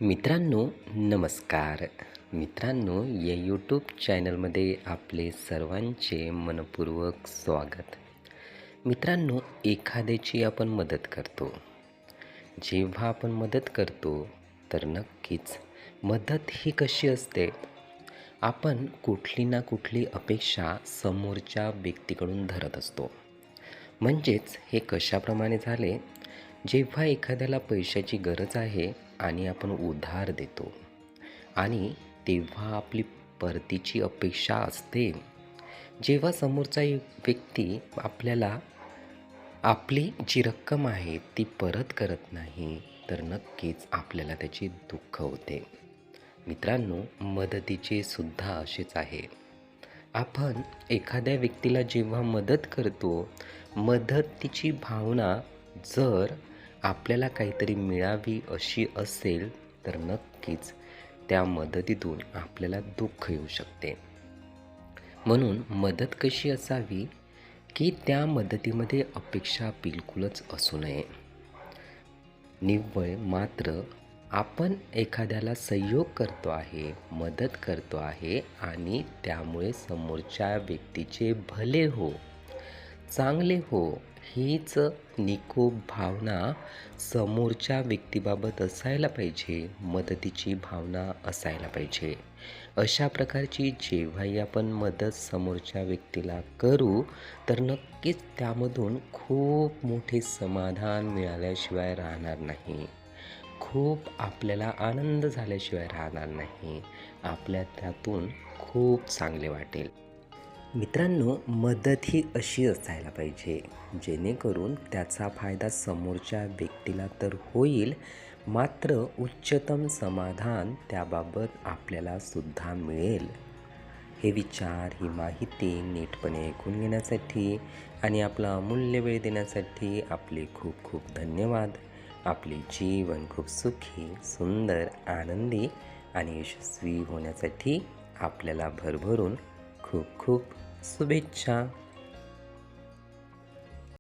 मित्रांनो, नमस्कार. मित्रांनो, या यूट्यूब चॅनलमध्ये आपले सर्वांचे मनपूर्वक स्वागत. मित्रांनो, एखाद्याची आपण मदत करतो. जेव्हा आपण मदत करतो तर नक्कीच मदत ही कशी असते, आपण कुठली ना कुठली अपेक्षा समोरच्या व्यक्तीकडून धरत असतो. म्हणजेच हे कशाप्रमाणे झाले, जेव्हा एखाद्याला पैशाची गरज आहे आणि आपण उधार देतो आणि तेव्हा आपली परतीची अपेक्षा असते. जेव्हा समोरचा एक व्यक्ती आपल्याला आपली जी रक्कम आहे ती परत करत नाही, तर नक्कीच आपल्याला त्याचे दुःख होते. मित्रांनो, मदतीचे सुद्धा असेच आहे. आपण एखाद्या व्यक्तीला जेव्हा मदत करतो, मदतीची भावना जर आपल्याला काहीतरी मिळावी अशी असेल, तर नक्कीच त्या मदतीतून आपल्याला दुःख येऊ शकते. म्हणून मदत कशी असावी, की त्या मदतीमध्ये अपेक्षा बिलकुलच असू नये. निव्वळ मात्र आपण एखाद्याला सहयोग करतो आहे, मदत करतो आहे आणि त्यामुळे समोरच्या व्यक्तीचे भले हो, चांगले हो, हीच निकोप भावना समोरच्या व्यक्तीबाबत असायला पाहिजे. मदतीची भावना असायला पाहिजे. अशा प्रकारची जेव्हाही आपण मदत समोरच्या व्यक्तीला करू, तर नक्कीच त्यामधून खूप मोठे समाधान मिळाल्याशिवाय राहणार नाही. खूप आपल्याला आनंद झाल्याशिवाय राहणार नाही. आपल्या त्यातून खूप चांगले वाटेल. मित्रांनो, मदत ही अशी असायला पाहिजे, जेणेकरून त्याचा फायदा समोरच्या व्यक्तीला तर होईल, मात्र उच्चतम समाधान त्याबाबत आपल्याला सुद्धा मिळेल. हे विचार, ही माहिती नीटपणे ऐकून घेण्यासाठी आणि आपला अमूल्य वेळ देण्यासाठी आपले खूप खूप धन्यवाद. आपले जीवन खूप सुखी, सुंदर, आनंदी आणि यशस्वी होण्यासाठी आपल्याला भरभरून खूप खूप शुभेच्छा.